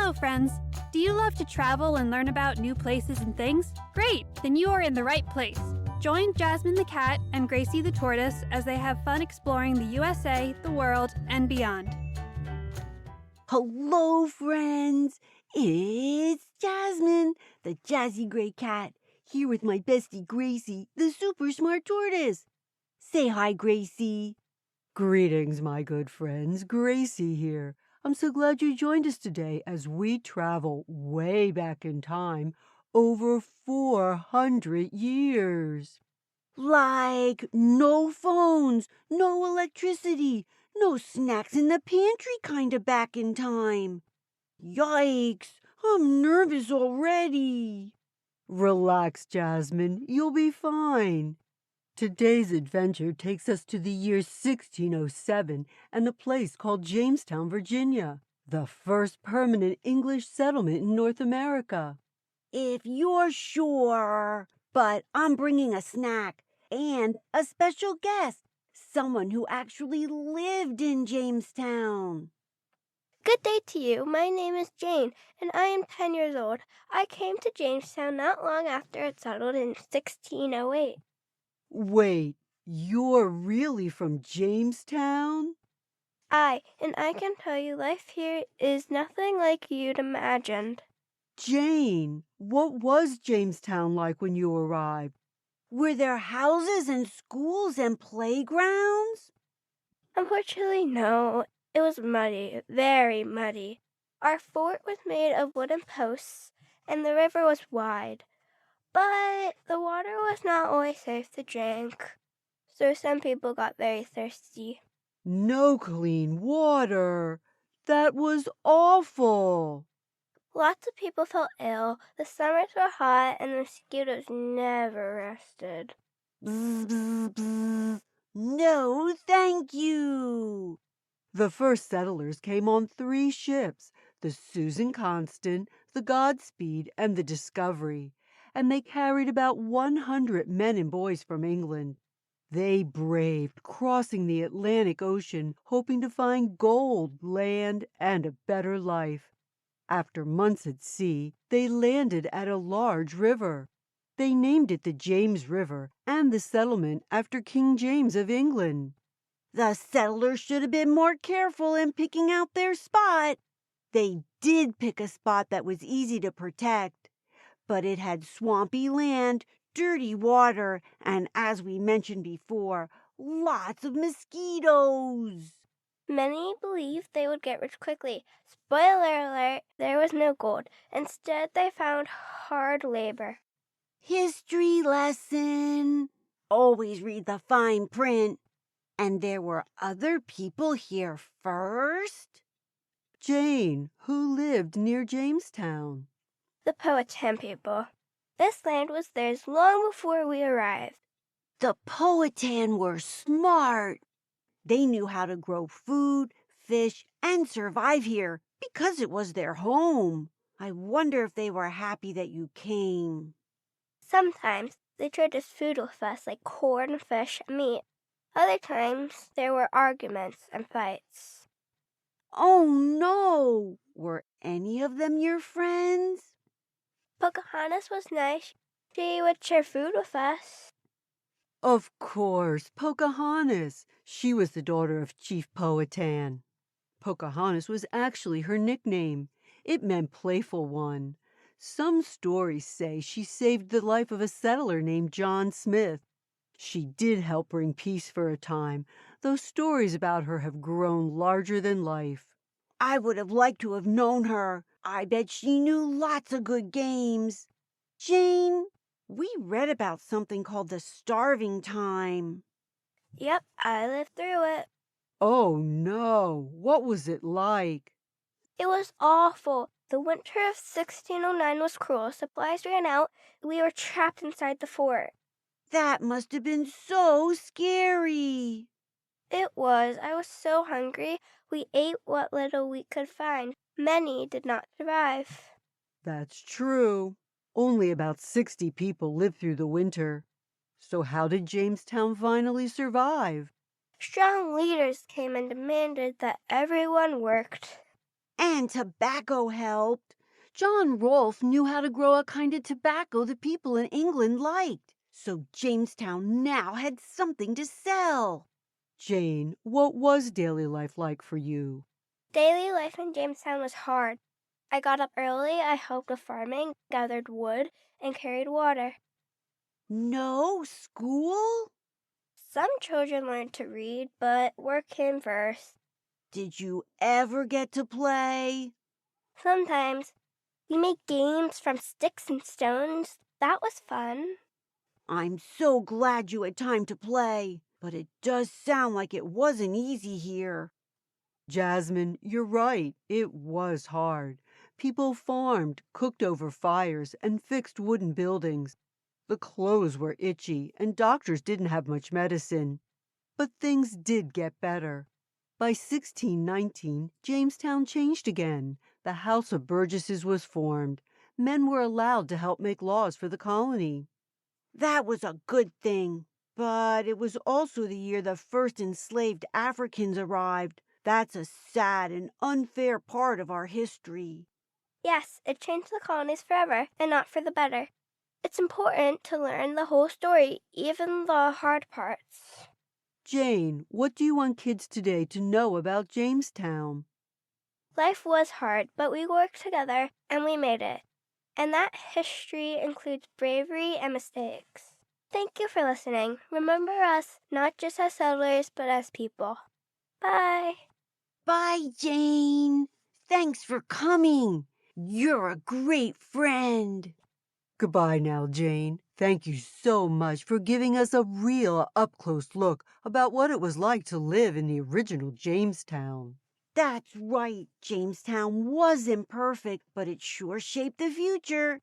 Hello, friends. Do you love to travel and learn about new places and things? Great! Then you are in the right place. Join Jasmine the cat and Gracie the tortoise as they have fun exploring the USA, the world, and beyond. Hello, friends. It's Jasmine, the jazzy gray cat, here with my bestie Gracie, the super smart tortoise. Say hi, Gracie. Greetings, my good friends. Gracie here. I'm so glad you joined us today as we travel way back in time, over 400 years. Like no phones, no electricity, no snacks in the pantry kind of back in time. Yikes, I'm nervous already. Relax, Jasmine. You'll be fine. Today's adventure takes us to the year 1607 and a place called Jamestown, Virginia, the first permanent English settlement in North America. If you're sure, but I'm bringing a snack and a special guest, someone who actually lived in Jamestown. Good day to you. My name is Jane, and I am 10 years old. I came to Jamestown not long after it settled in 1608. Wait, you're really from Jamestown? And I can tell you life here is nothing like you'd imagined. Jane, what was Jamestown like when you arrived? Were there houses and schools and playgrounds? Unfortunately, no. It was muddy, very muddy. Our fort was made of wooden posts, and the river was wide. But the water was not always safe to drink, so some people got very thirsty. No clean water. That was awful. Lots of people felt ill, the summers were hot, and the mosquitoes never rested. Bzz, bzz, bzz. No, thank you. The first settlers came on 3 ships, the Susan Constant, the Godspeed, and the Discovery, and they carried about 100 men and boys from England. They braved crossing the Atlantic Ocean, hoping to find gold, land, and a better life. After months at sea, they landed at a large river. They named it the James River and the settlement after King James of England. The settlers should have been more careful in picking out their spot. They did pick a spot that was easy to protect, but it had swampy land, dirty water, and as we mentioned before, lots of mosquitoes. Many believed they would get rich quickly. Spoiler alert, there was no gold. Instead, they found hard labor. History lesson. Always read the fine print. And there were other people here first? Jane, who lived near Jamestown. The Powhatan people. This land was theirs long before we arrived. The Powhatan were smart. They knew how to grow food, fish, and survive here because it was their home. I wonder if they were happy that you came. Sometimes they traded food with us like corn, fish, and meat. Other times there were arguments and fights. Oh no! Were any of them your friends? Pocahontas was nice. She would share food with us. Of course, Pocahontas. She was the daughter of Chief Powhatan. Pocahontas was actually her nickname. It meant playful one. Some stories say she saved the life of a settler named John Smith. She did help bring peace for a time, though stories about her have grown larger than life. I would have liked to have known her. I bet she knew lots of good games. Jane, we read about something called the starving time. Yep, I lived through it. Oh no, what was it like? It was awful. The winter of 1609 was cruel. Supplies ran out. We were trapped inside the fort. That must have been so scary. It was. I was so hungry. We ate what little we could find. Many did not survive. That's true. Only about 60 people lived through the winter. So how did Jamestown finally survive? Strong leaders came and demanded that everyone worked. And tobacco helped. John Rolfe knew how to grow a kind of tobacco the people in England liked. So Jamestown now had something to sell. Jane, what was daily life like for you? Daily life in Jamestown was hard. I got up early, I helped with farming, gathered wood, and carried water. No school? Some children learned to read, but work came first. Did you ever get to play? Sometimes we made games from sticks and stones. That was fun. I'm so glad you had time to play, but it does sound like it wasn't easy here. Jasmine, you're right. It was hard. People farmed, cooked over fires, and fixed wooden buildings. The clothes were itchy, and doctors didn't have much medicine. But things did get better. By 1619, Jamestown changed again. The House of Burgesses was formed. Men were allowed to help make laws for the colony. That was a good thing. But it was also the year the first enslaved Africans arrived. That's a sad and unfair part of our history. Yes, it changed the colonies forever, and not for the better. It's important to learn the whole story, even the hard parts. Jane, what do you want kids today to know about Jamestown? Life was hard, but we worked together and we made it. And that history includes bravery and mistakes. Thank you for listening. Remember us, not just as settlers, but as people. Bye. Bye, Jane. Thanks for coming. You're a great friend. Goodbye now, Jane. Thank you so much for giving us a real up-close look about what it was like to live in the original Jamestown. That's right. Jamestown wasn't perfect, but it sure shaped the future.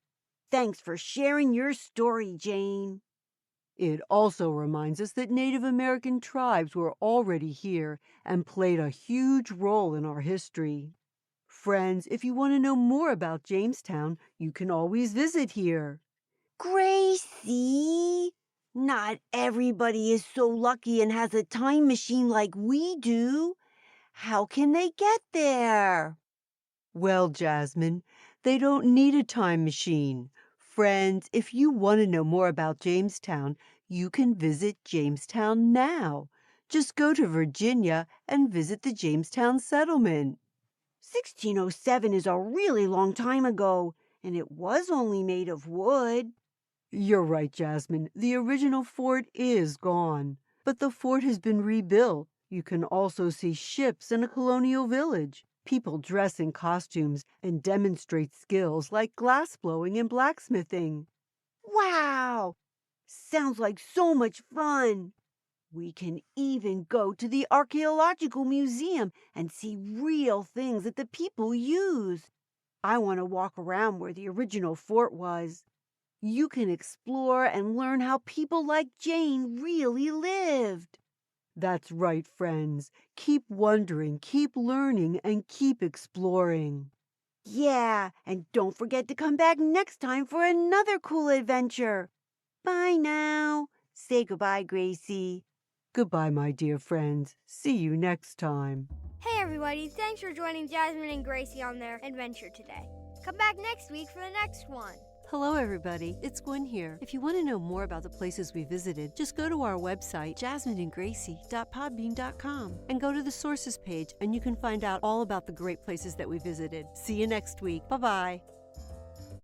Thanks for sharing your story, Jane. It also reminds us that Native American tribes were already here and played a huge role in our history. Friends, if you want to know more about Jamestown, you can always visit here. Gracie, not everybody is so lucky and has a time machine like we do. How can they get there? Well, Jasmine, they don't need a time machine. Friends, if you want to know more about Jamestown, you can visit Jamestown now. Just go to Virginia and visit the Jamestown settlement. 1607 is a really long time ago, and it was only made of wood. You're right, Jasmine. The original fort is gone, but the fort has been rebuilt. You can also see ships and a colonial village. People dress in costumes and demonstrate skills like glass blowing and blacksmithing. Wow! Sounds like so much fun. We can even go to the archaeological museum and see real things that the people used. I want to walk around where the original fort was. You can explore and learn how people like Jane really lived. That's right, friends. Keep wondering, keep learning, and keep exploring. Yeah, and don't forget to come back next time for another cool adventure. Bye now. Say goodbye, Gracie. Goodbye, my dear friends. See you next time. Hey everybody, thanks for joining Jasmine and Gracie on their adventure today. Come back next week for the next one. Hello, everybody. It's Gwen here. If you want to know more about the places we visited, just go to our website, jasmineandgracie.podbean.com, and go to the sources page, and you can find out all about the great places that we visited. See you next week. Bye-bye.